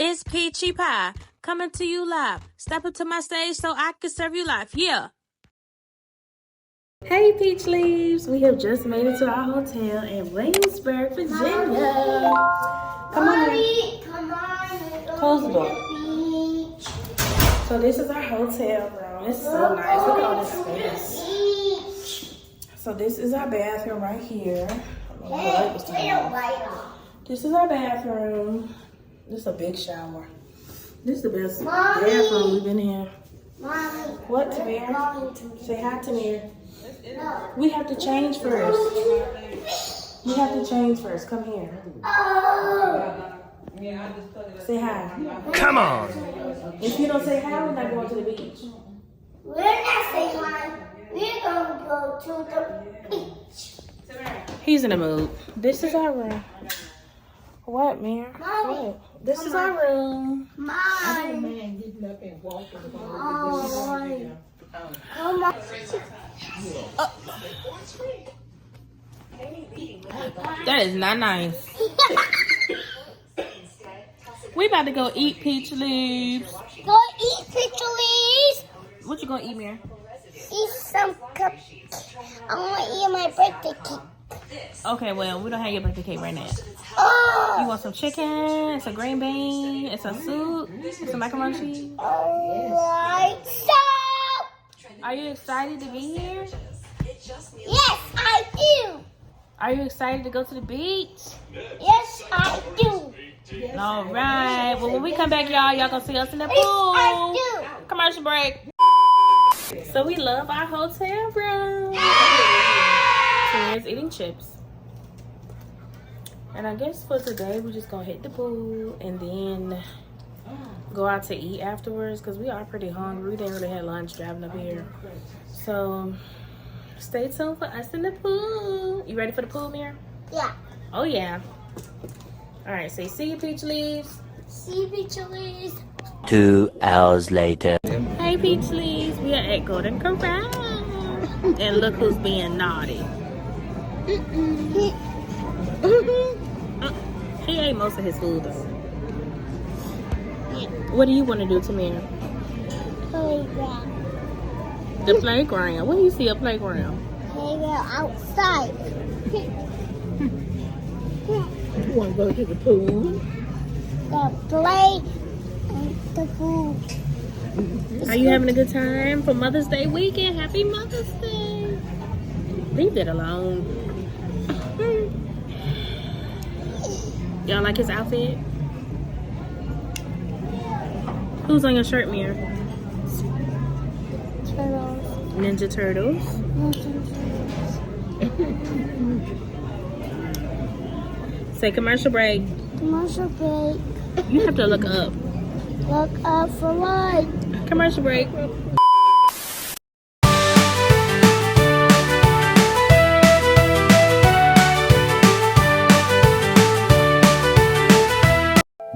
It's Peachy Pie coming to you live. Step up to my stage so I can serve you live. Yeah. Hey, Peach Leaves. We have just made it to our hotel in Williamsburg, Virginia. Come on. Come on. Close the door. So this is our hotel room. It's so nice. Look at all this space. So this is our bathroom right here. This is our bathroom. This is a big shower. This is the best bathroom we've been in. Mommy, What, Tamir? Say hi, Tamir. We have to change first. We have to change first. Come here. Say hi. Come on! If you don't say hi, we're not going to the beach. we're not saying hi. We're going to go to the beach. He's in the mood. This is our room. What, Mir? Mommy. What? This is our room. Mommy. Come on. That is not nice. We about to go eat Peach Leaves. Go eat please. What you gonna eat, Mir? Eat some cupcakes. I want to eat my birthday cake. Okay, well, we don't have your birthday cake right now. Oh. You want some chicken, some green bean, and some soup, and some macaroni and cheese? Like so. Are you excited to be here? Yes, I do. Are you excited to go to the beach? Yes, I do. All right. Well, when we come back, y'all gonna see us in the Yes, I pool. do. Commercial break. So we love our hotel room. Tamir's eating chips. And I guess for today, we're just gonna hit the pool and then go out to eat afterwards because we are pretty hungry. We didn't really have lunch driving up here. So stay tuned for us in the pool. You ready for the pool, Mir? Yeah. Oh, yeah. All right, say see you, Peach Leaves. See Beach Leaves. 2 hours later. Hey, Peach Leaves. We are at Golden Corral. And look who's being naughty. He ate most of his food, though. What do you want to do, Tamir? Playground. The playground. Where do you see a playground? Playground outside. You want to go to the pool? The play and the food. Are you having a good time for Mother's Day weekend? Happy Mother's Day. Leave that alone. Y'all like his outfit? Who's on your shirt, Mir? Turtles. Ninja Turtles. Say commercial break. Commercial break. You have to look up. Look up for what? Commercial break.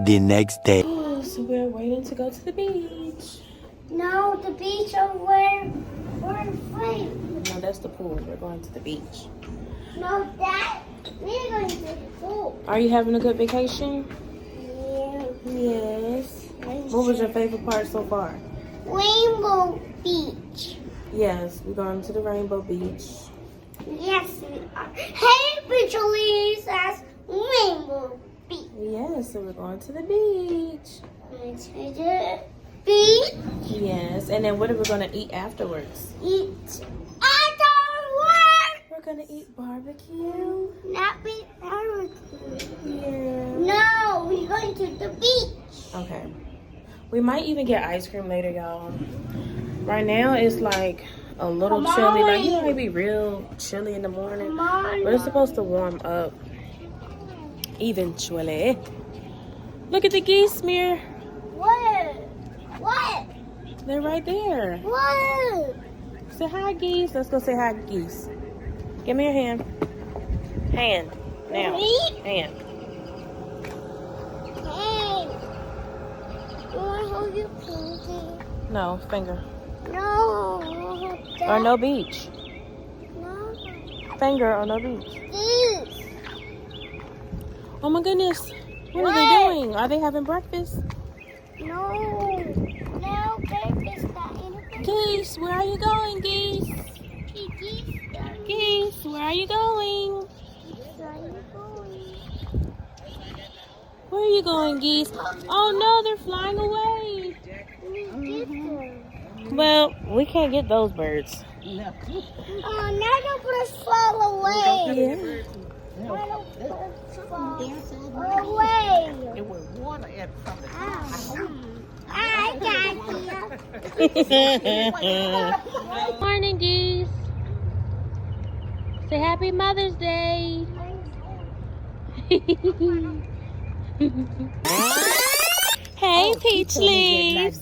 The next day. So we're waiting to go to the beach. No, the beach over where we're free. No, that's the pool. We're going to the beach. No, that we're going to the pool. Are you having a good vacation? Yeah. Yes. What was your favorite part so far? Rainbow Beach. Yes, we're going to the Rainbow Beach. Yes, we are. Hey, Beach Leaves, that's Rainbow Beach. Yes, so we're going to the beach. Let's go to the beach. Yes, and then what are we going to eat afterwards? Eat afterwards. We're going to eat barbecue. Not be barbecue. Yeah. No, we're going to the beach. Okay. We might even get ice cream later, y'all. Right now, it's like a little Come chilly. on. Like, you know, it be real chilly in the morning. Come on. But it's supposed to warm up eventually. Look at the geese, Mir. What? What? They're right there. What? Say hi, geese. Let's go say hi, geese. Give me your hand. Hand. Now. Me? Hand. Hey. You want to hold your pinky? No, finger. No. Or no beach. No. Finger or no beach. This. Oh my goodness. What are they doing? Are they having breakfast? No. No, breakfast not anything. Geese, where are you going, geese? Geese. Geese, where are you going? Where are you going, geese? Oh no, they're flying away. Well, we can't get those birds. Oh, now the birds fall away. Yeah. Now the birds fall away. It was water at from the I got you. Morning, geese. Say happy Mother's Day. Hey, Peach Leaves.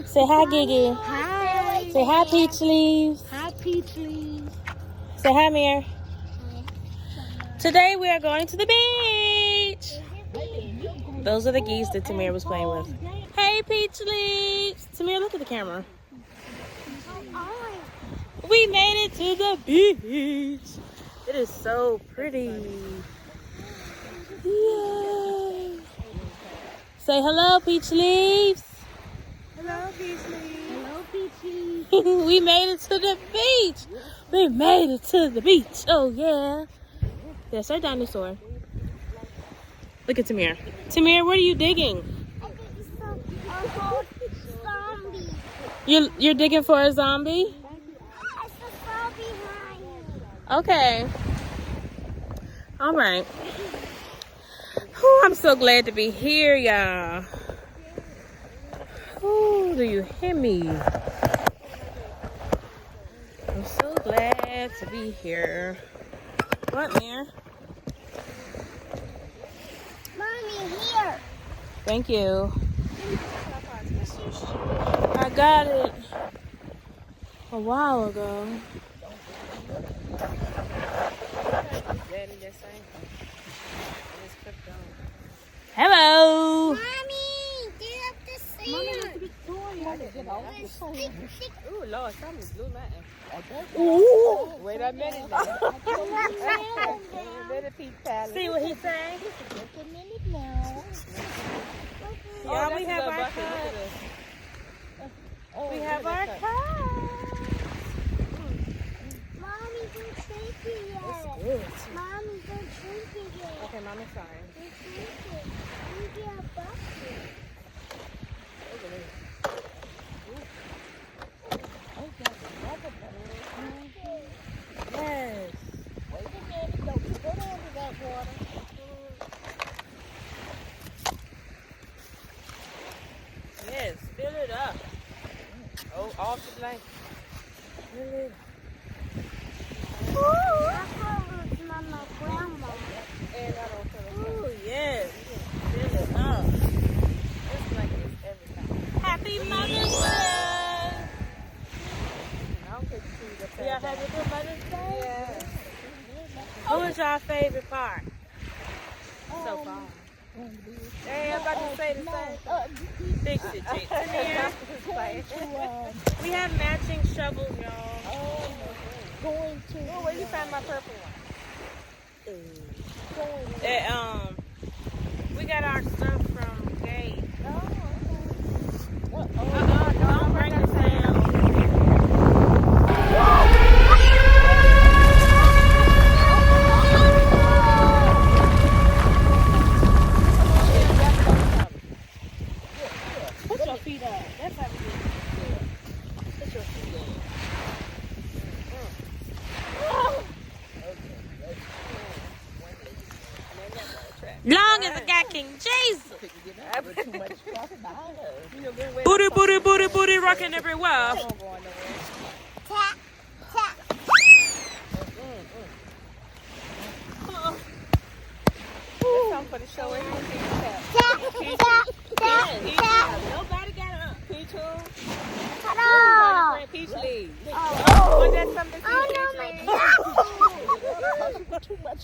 Say hi, Gigi. Hi. Say hi, Peach Leaves. Hi, Peach Leaves. Say hi, Mir. Today we are going to the beach. Those are the geese that Tamir was playing with. Hey, Peach Leaves. Tamir, look at the camera. We made it to the beach. It is so pretty. Yay. Say hello, Peach Leaves. Hello, Peach Leaves. Hello, Peach Leaves. We made it to the beach. We made it to the beach. Oh, yeah. That's our dinosaur. Look at Tamir. Tamir, what are you digging? I think it's a whole zombie. You're digging for a zombie? It's a zombie behind you. Okay. All right. Whew, I'm so glad to be here, y'all. Ooh, do you hear me? I'm so glad to be here. What, Mir? Mommy, here. Thank you. I got it a while ago. Hello. Mommy, get up the sand. Ooh, Lord, something's blue nothing. Ooh. Wait a minute now. Wait a peep palace. See what he's saying? Y'all, we have our cup. We have our cup. Mommy, don't drink it yet. Mommy, don't drink it yet. Okay, Mama's sorry. Don't drink it. You get a bucket. Yes. Wait a minute. Don't you go down to that water. Yes, fill it up. Oh, off the blanket. Fill it. That's what was Mama Grandma. And I don't feel Ooh, yes. Fill it up. it's like this every time. Happy Mother's Day. I don't think you see the Y'all have a good Mother's Day? Yeah. What was your favorite part so far? Hey, I'm about to say the same. Fix it, Jake. Come here. We have matching shovels, y'all. Going to. Oh, where you find my purple one? We got our stuff from Gate. Oh, Don't bring the sound. Put your feet up. That's how we do it. Put your feet up. Long as I got King Jesus. too much coffee behind us. Booty, booty, booty, booty, rocking everywhere. Tap, tap. Something for the show. Tap, tap, tap, tap. Nobody got up. Peach who? Ta-da. Peach leaves. Oh, Was that something to oh see? no, my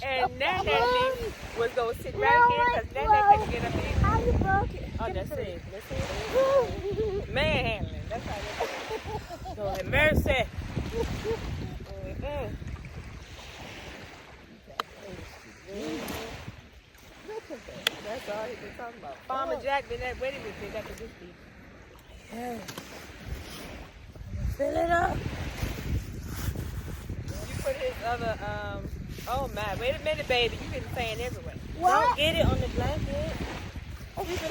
And Nana leaf was going to sit right here because Nana couldn't get up here. How you broke it? Oh, that's it. That's it. Manhandling. That's how they Lord have mercy. Look at that. Mama Jack been that wedding with me. Got to this beat. Yes. Fill it up. You put his other, oh my, wait a minute, baby. You been saying everywhere. Don't get it on the blanket. It's a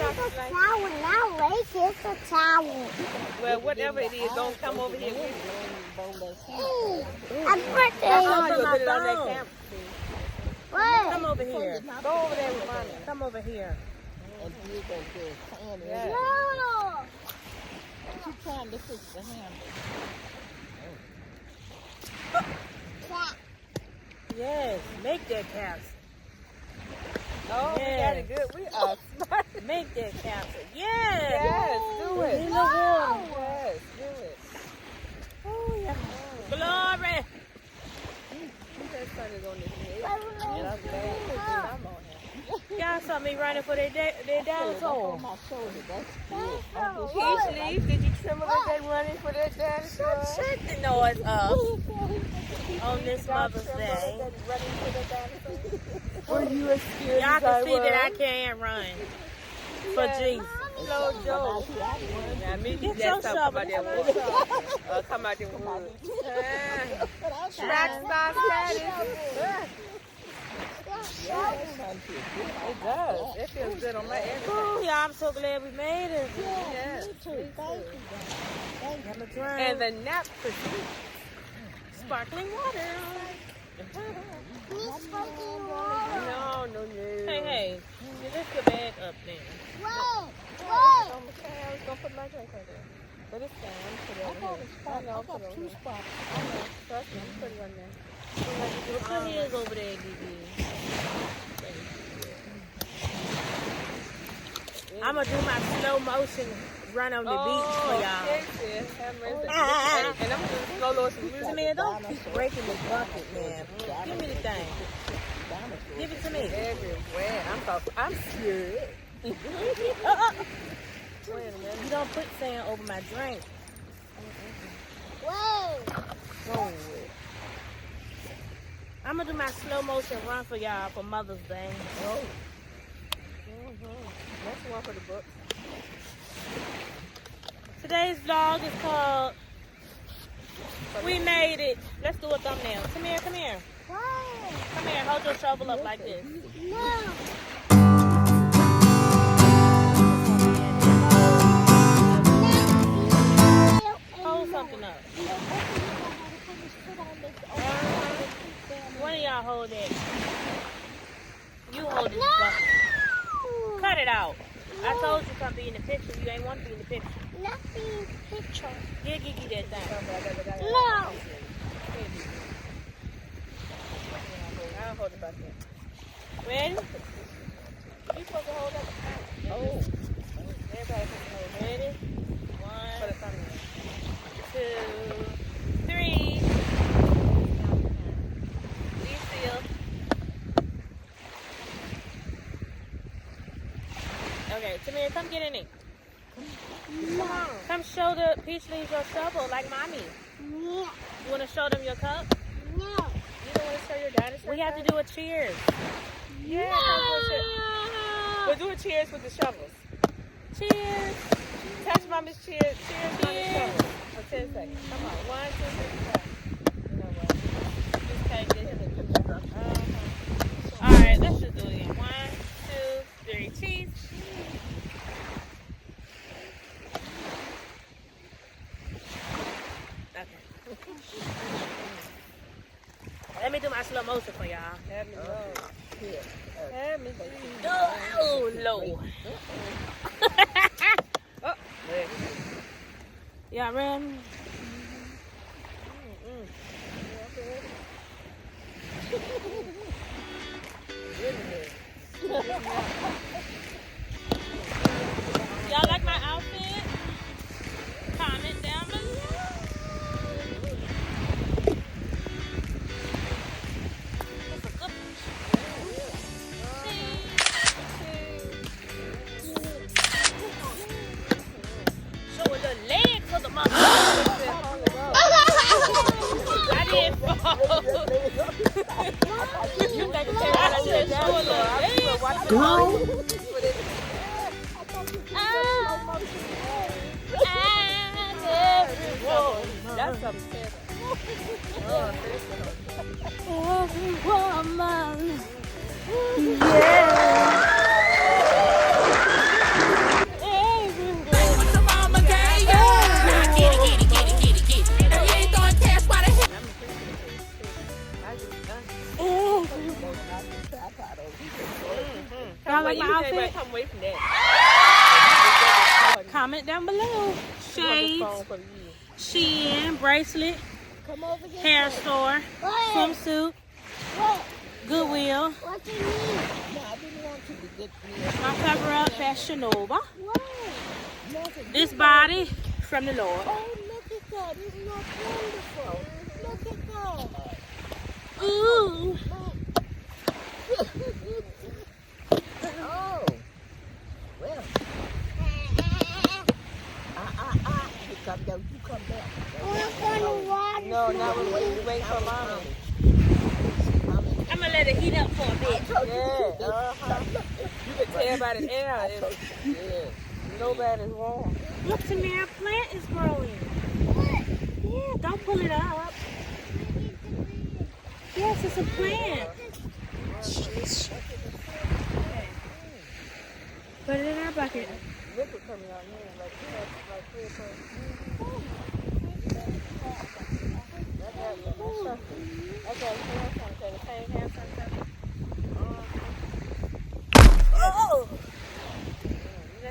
towel, not lake, it's a towel. Well, whatever it is, don't come over here with you. I'm birthday. Oh, you'll put it on that camera. What? Come over here. Go over there with Mommy. Come over here. Yeah. No. Yes. Make that capsule. Oh, we got it good. We are smart. Make that capsule. Yes. Yes, do it. You look good. Yes, do it. Oh, yeah. Glory. That sun is on this head. What? And I'm glad I'm on here. Y'all saw me running for their dinosaur. Peach Leaf, did you tremble as they running for that dinosaur? Shut the noise up on this Mother's Day. Running for the dinosaur? Were you as scared Y'all as I can see that I was? can't run for Jesus. Slow Joe. Now, me Get that your stuff shovel. come out there woods. Come out there woods. Rockstar status. It does. It feels good on my end. Oh, y'all, I'm so glad we made it. Yes. Have a drink. And the nap pursuit. Sparkling water. No. Hey, hey. You lift the bag up then. Okay, I was going to put my drink right there. But it's fine. I'm put it on here. I know, put it on here. Trust me, I'm put it on there. Put his over there, Gigi. I'm going to do my slow motion run on the beach for y'all. Yes, have mercy. And I'm going to do the slow motion music. Man, don't keep breaking this bucket, man. Give me the thing. Give it to me. Everywhere. I'm scared. Wait a minute. You don't put sand over my drink. Whoa. I'm going to do my slow motion run for y'all for Mother's Day. Oh. That's the one for the book. Today's vlog is called We Made It. Let's do a thumbnail. Come here, come here. Come here, hold your shovel up like this. No. Hold something up. One of y'all hold it. You hold this bucket. Cut it out. I told you come be in the picture. You ain't want to be in the picture. Nothing picture. Give Gigi that thing. No. I'll hold the bucket. Ready? You supposed to hold up. Oh. Everybody supposed to hold it. Ready? For the 1, thumbnail. 2, 3. Be still. Okay, Tamir, come get in it. Come show the Peach Leaves your shovel like mommy. Yeah. You want to show them your cup? No. You don't want to show your dinosaur? We have to do a cheers. Yeah, come do a cheers. We'll do a cheers with the shovels. Cheers. Touch Mama's cheers. Cheers on the shovel for 10 seconds. Come on. 1, 2, 3, 4. You know what? Just take this and then put your stuff. All right, let's just do it again. 1, 2, 3, cheese. Okay. Let me do my slow motion for y'all. Have me low. Have me low. Oh, Lord. Oh, there. Y'all ready? Y'all like my outfit? Comment down below. That's a good show a little leg for the mother. I did fall. You think I said show a little leg? Girl. something to say about it. Oh, Every woman. Yeah. Every woman. Y'all like my outfit? Come away from that. Comment down below. Shades, Shein, bracelet, Come over here. hair store, What? swimsuit, What? Goodwill, What do you need? my cover up, Fashion Nova. What? This body from the Lord. Oh, look at that. Isn't that wonderful? Look at that. Ooh. Oh, well, you come back. We're going to water. No, now we wait for mommy. I'm gonna let it heat up for a bit. Yeah, You can tell by the air. Nobody's warm. Look, Tamara, a plant is growing. Yeah, don't pull it up. Yes, it's a plant. Put it in our bucket. Liquid coming out here, like clear. Oh!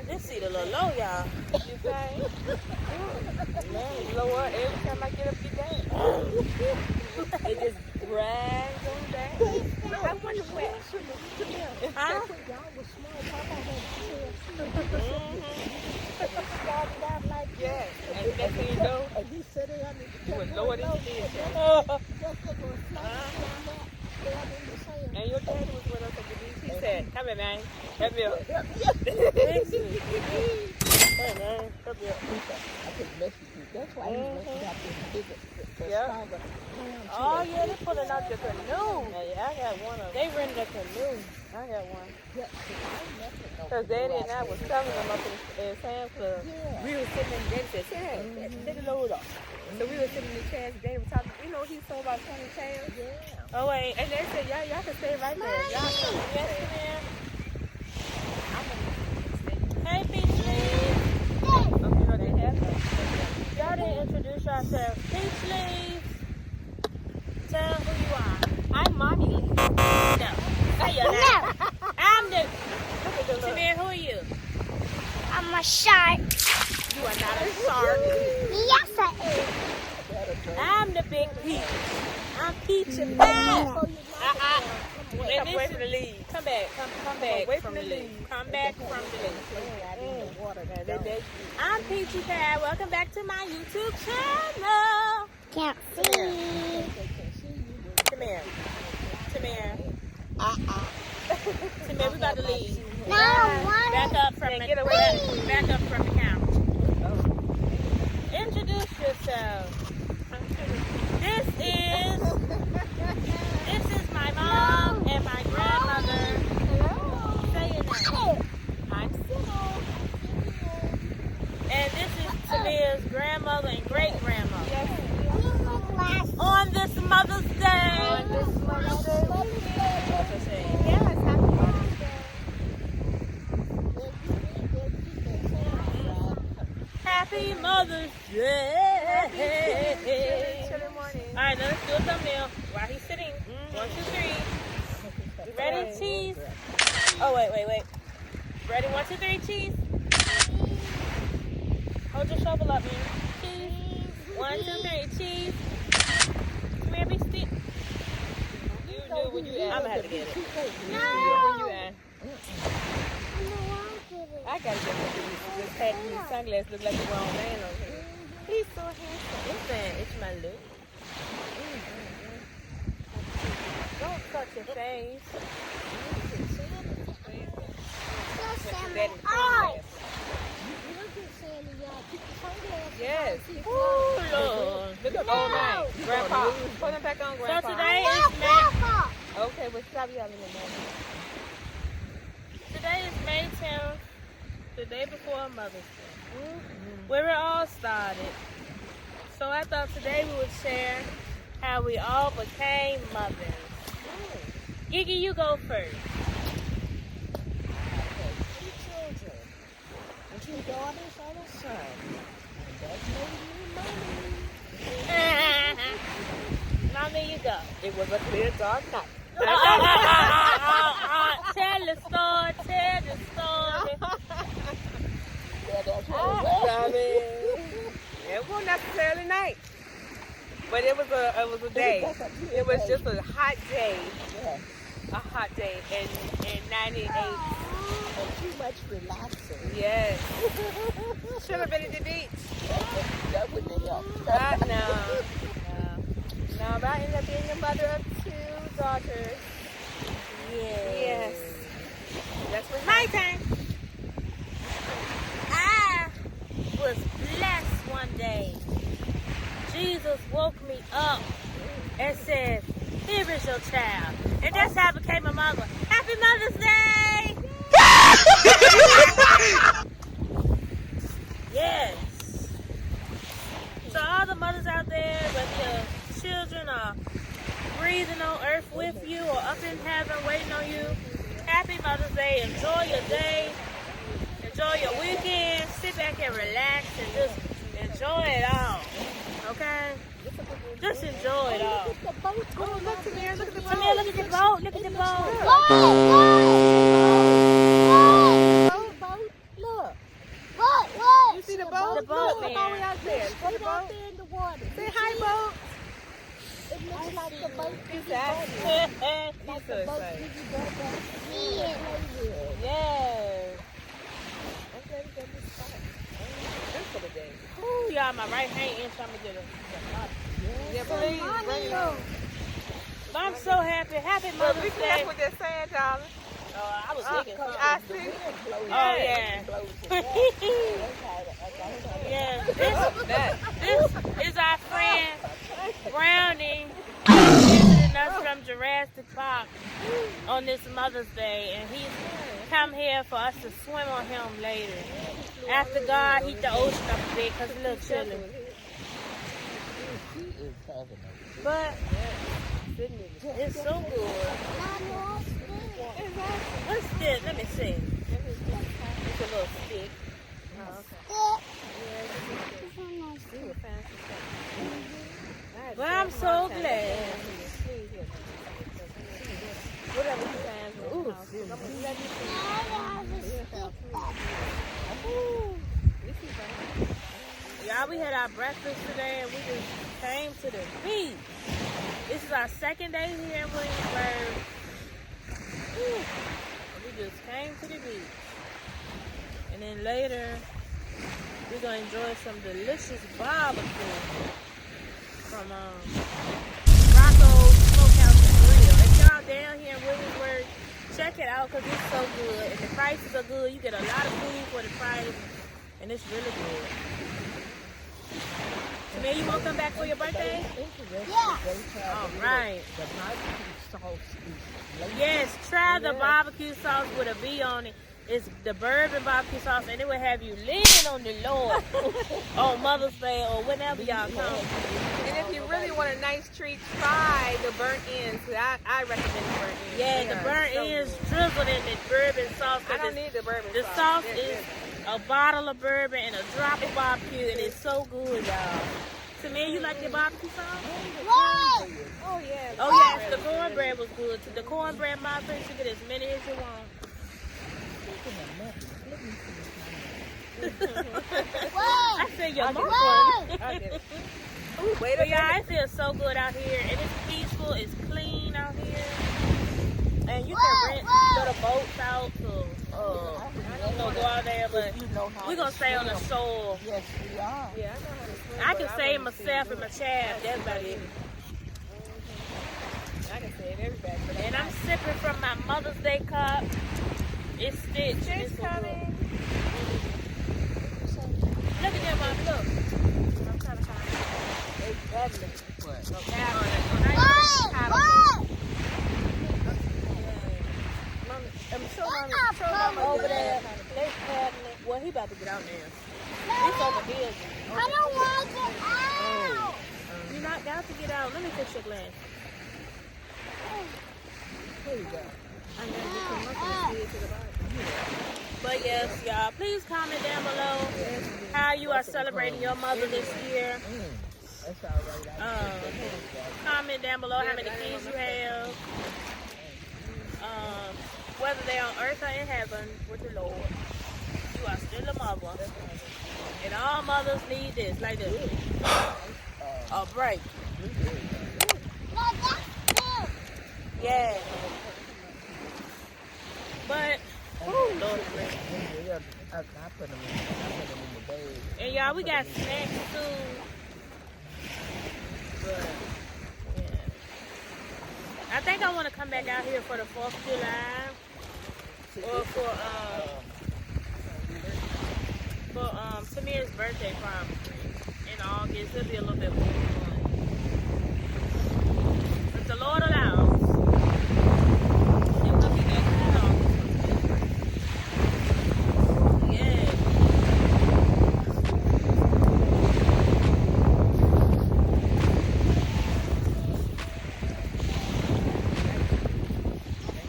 This seat a little low, y'all. You say? Man, it's lower every time I get up, get down. It just drags on down. I wonder where. Huh? Yes, and next thing you know, you would lower this stairs. And your daddy was with us at the beach. He said, come here, man. Help me up. Hey, man. Help me up. That's why he's making out this bigger, Yeah. stronger. Oh, yeah, they're pulling out the canoe. Hey, I got one of them. They rented a canoe. I got one. Yeah, 'cause I ain't messing with no Because Daddy and I was telling them up in Sam's Club. Yeah. We were sitting in, Daddy said, Sam, take the load off. So we were sitting in the chairs, and Daddy was talking, you know, he sold about 20 chairs. Yeah. Oh, wait. And they said, y'all can stay right there. Y'all can Yes, stay. ma'am. I'm gonna Hey, Peach Leaf. I'm sure they have them. Y'all didn't introduce yourself. Peach Leaf. Tell who you are. I'm Mommy Lee. No. Say your name. I'm the... Look at the look. Tamir, who are you? I'm a shark. You are not a shark. Yes, I I'm the big peach. I'm Peach and Pie. Come away from the leaves. Come back. Come back away from from the the lead. leaves. Come back from the lead. I'm Peachy Pie. Welcome back to my YouTube channel. can't see. Come here. Come here. Come here. We about to leave. No, what? Back up from the get away. back up from the camera. Introduce yourself. This is my mom and my grandmother. Say your name. I'm Sybil. And this is Tamir's grandmother and great grandmother. On this Mother's Day. On this Mother's Day. What's her saying? Yes, happy Mother's Day. Happy Mother's Day. Chilly morning. All right, now let's do a thumbnail while he's sitting. 1, 2, 3. Ready? Cheese. Oh, wait. Ready? 1, 2, 3, cheese. Hold your shovel up, man. Cheese. 1, 2, 3, cheese. Come here, big stick. You knew when you asked. I'm gonna have to get it. You knew when you asked. I gotta get this hat and these sunglasses look like a grown man over here. He's so handsome. It's my look. Don't touch your face. Yes. Ooh, Lord. Look up all night. Grandpa. Put them back on, So Grandpa. today is May. Okay, well, stop yelling at me. Today is May 10th, the day before Mother's Day, where it all started. So I thought today we would share how we all became mothers. Gigi, you go first. Two children. And 2 daughters and a son. And that made me money. Mommy, you go. It was a clear dark night. Tell the story. Tell the story. Yeah, that's I what mean, it wasn't necessarily night, but it was a day. It was just a hot day. Yeah. A hot day in 98. And too much relaxing. Yes. Should have been at the beach. That wouldn't help. No. But I ended up being a mother of 2 daughters. Yes. That's what My turn. I was blessed one day. Jesus woke me up and said, "Here is your child." And that's how I became a mother. Happy Mother's Day! Yes. So all the mothers out there, whether your children are breathing on earth with you or up in heaven waiting on you, happy Mother's Day. Enjoy your day. Enjoy your weekend. Sit back and relax and just enjoy it all. Okay? Just enjoy it all. Oh, look, Tamir, look at the boat. Tamir, look at the boat. Look at the boat. Look. You see the boat? The boat, Look, man. all the way out there. See the Straight out boat? there in the water. Say hi, boat. It looks like the boat He's Gigi so Like the boat excited. Gigi Bubba play with. Yes. I'm glad we got this spot. Good for the day. Ooh, y'all, my right hand inch, I'm going to get a Yeah, please. Bring it on. But I'm so happy. Happy But be Mother's Day. careful with that sand, darling. I was thinking I something. see. Oh, yeah. Yeah. This is our friend, Brownie, visiting us from Jurassic Park on this Mother's Day. And he's come here for us to swim on him later. After God heat the ocean up a bit because it's a little chilly. She is having a But it's so good. What's this? Let me see. It's a little stick. But I'm so glad. Whatever you find. Ooh, Y'all, we had our breakfast today and we just came to the beach. This is our second day here in Williamsburg. Whew. We just came to the beach. And then later, we're going to enjoy some delicious barbecue from Rocco Smokehouse and Grill. If y'all down here in Williamsburg, check it out because it's so good. And the prices are good. You get a lot of food for the price. And it's really good. Tamir, you want to come back for your birthday? All right. The barbecue sauce is Yes, try the barbecue sauce with a B on it. It's the bourbon barbecue sauce, and it will have you leaning on the Lord on Mother's Day or whenever y'all come. and if you really want a nice treat, try the burnt ends. I recommend the burnt ends. Yeah, They the are burnt so ends good. drizzled in the bourbon sauce. I don't need the bourbon The sauce. sauce They're is a bottle of bourbon and a drop of barbecue, and it's so good, y'all. Tamir, you like your barbecue sauce? Oh, yeah. Oh, yes, the cornbread was good. The cornbread muffins, you get as many as you want. I said your muffin. I'll get it. Ooh, wait a But y'all, minute. it feels so good out here, and it's peaceful, it's clean out here, and you can rent little boats out to, I don't know, go out there, but You know how we're gonna stay on the shore. Yes, we are. Yeah, I know how to swim. I but can save wouldn't myself and my child, that's about it. I can save everybody. But And I'm sipping from my Mother's Day cup. It's stitched. She's It's so good. coming. Look at that, Mom. Look. I'm trying to find it. Exactly. What? No, Mommy, I'm sure Mama over there. They cabinet. Well, he about got to get out now. It's over here. I don't want to get out. You're not got to get out. Let me fix your glass. Here you go. I gotta get some muscle to the bottom. But yes, y'all, please comment down below how you are celebrating your mother this year. That's all right. Comment down below how many kids you have. Whether they're on earth or in heaven with the Lord. You are still a mother. And all mothers need this, like this. A break. No, that's good. Yeah. But, Lord, I put them in the bag. and y'all, we got snacks too. But, yeah. I think I want to come back out here for the 4th of July. Or for Tamir's birthday probably in August. It'll be a little bit more fun. If the Lord allows, it will be back in August. Yeah.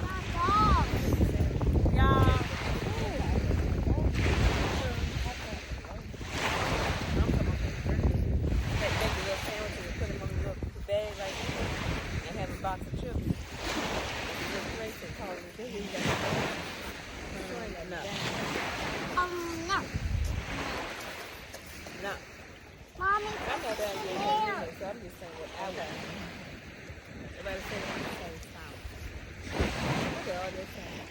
My dog. Y'all. Make the little sandwiches and put them on the little bag like this and have a box of chips. Just place it, call it a day. You got to go. No. No. No. Mommy, I know that you're there. in so I'm just saying what I want. Everybody say it on the same sound. Okay, all this time.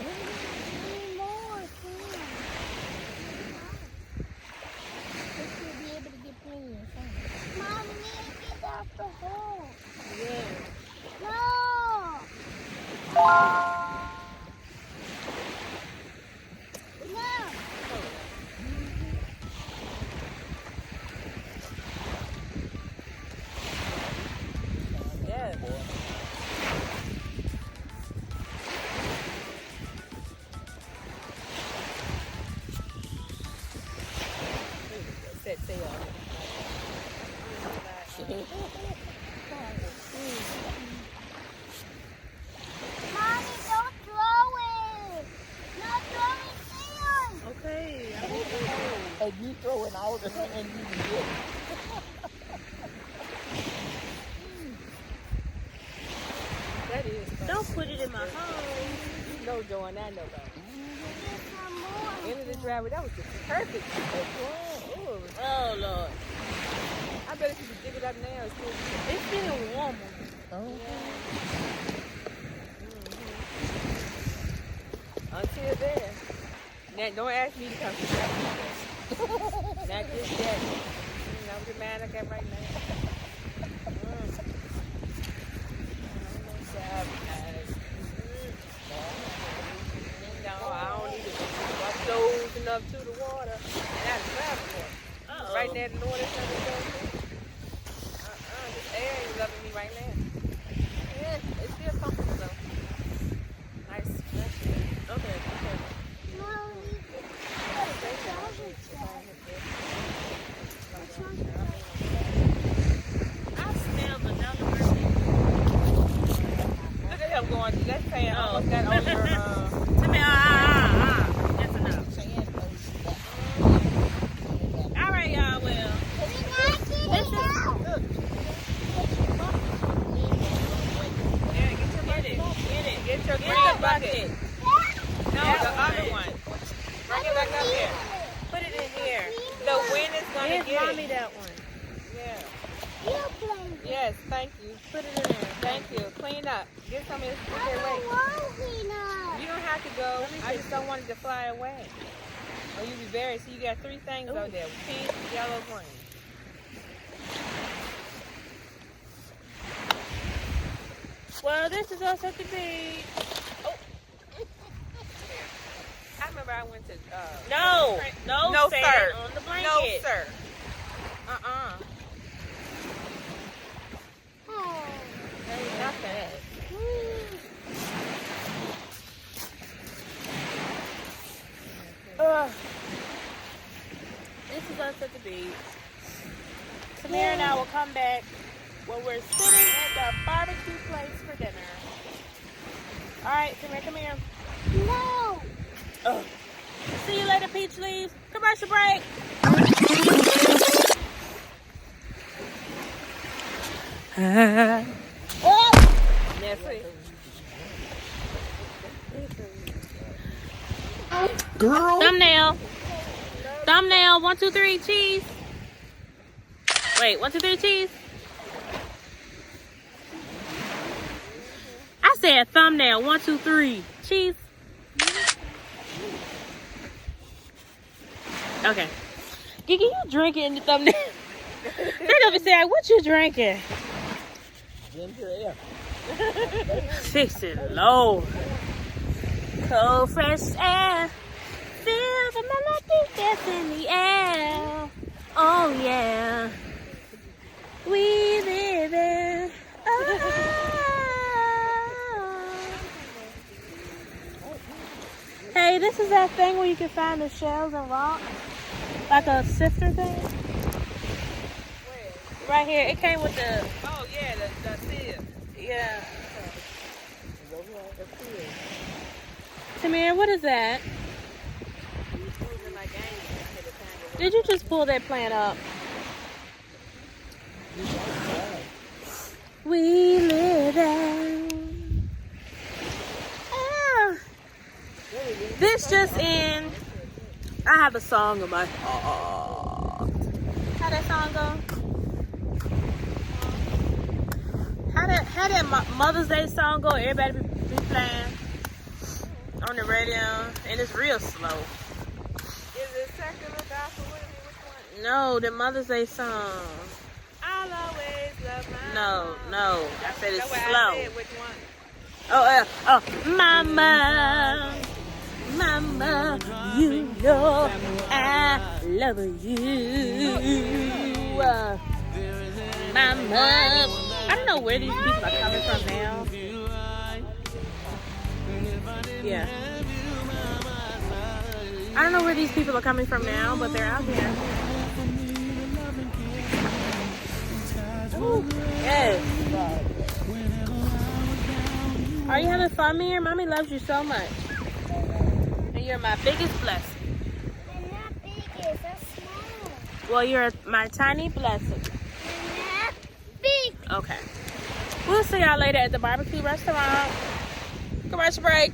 Need more, Sam. We should be able to get plenty of things. Mom, we need to get out the hole. Yeah. No. No. Yeah. Say all Mommy, don't throw it. Not throwing sand. Okay. And you throw it out and you can get it. that is fun. Don't put it in my home. You know doing that, no though. Get some more. End of the driveway, that was the perfect. Ooh, Oh, Lord. I bet if you could dig it up now, it's still It's getting warmer. until then. Now, don't ask me to come to that. Not just yet. I'm the man I got right now. No, I don't need to my clothes enough to the water. And that's travel Uh-oh. right there, the Lord is going to go through. This air is loving me right now. Yeah, it's still comfortable though. Nice, fresh air. Okay. Mommy, I smell vanilla birthday. Look at him going. That fan almost got on her. To me, that's enough. All right, y'all. Well, this is. Yeah, get your green bucket. No, the other one. Bring it back up here. Put it in here. The wind is gonna Give get mommy it. that one. Yeah. you play. Yes, thank you. Put it in there. Thank you. Clean up. Get some of this. I Okay, don't wait. want peanut. You don't have to go. I just don't want it to fly away. Or you'll be buried. So you got 3 things over there. Pink, yellow, green. Well, this is us at the beach. I remember I went to No, no, No, sand sir. on the blanket. No, sir. Oh. Ain't nothing. Ugh. us at the beach. Samir and I will come back when we're sitting at the barbecue place for dinner. All right, Samir, come here. No. Ugh. See you later, Peach Leaves. Commercial break. Oh. That's it. Thumbnail. Thumbnail. 1, 2, 3, cheese. Wait, 1, 2, 3, cheese. I said thumbnail. 1, 2, 3, cheese. Okay. Gigi, you drinking in the thumbnail? They never say, what you drinking? Ginger ale. Fix it low. Cold, fresh air. Feel the melody that's in the air. Oh, yeah. We live in. Oh. Hey, this is that thing where you can find the shells and rocks. Like a sifter thing. Right here. It came with the. Oh, yeah, the sieve. Yeah. Tamir, what is that? Did you just pull that plant up? We live in. Ah. This just in. I have a song in my heart. How that song go? How that Mother's Day song go? Everybody be playing on the radio, and it's real slow. Is it secular gospel? Which one? No, the Mother's Day song. I'll always love my No. I said it's That's what slow. I said, which one? Oh, Mama, you know I love you. Mama, I don't know where these people are coming from now. Yeah. I don't know where these people are coming from now, but they're out here. Ooh, yes. Are you having fun here? Mommy loves you so much. And you're my biggest blessing. They're not big, they're small. Well, you're my tiny blessing. They're not big. Okay. We'll see y'all later at the barbecue restaurant. Commercial break.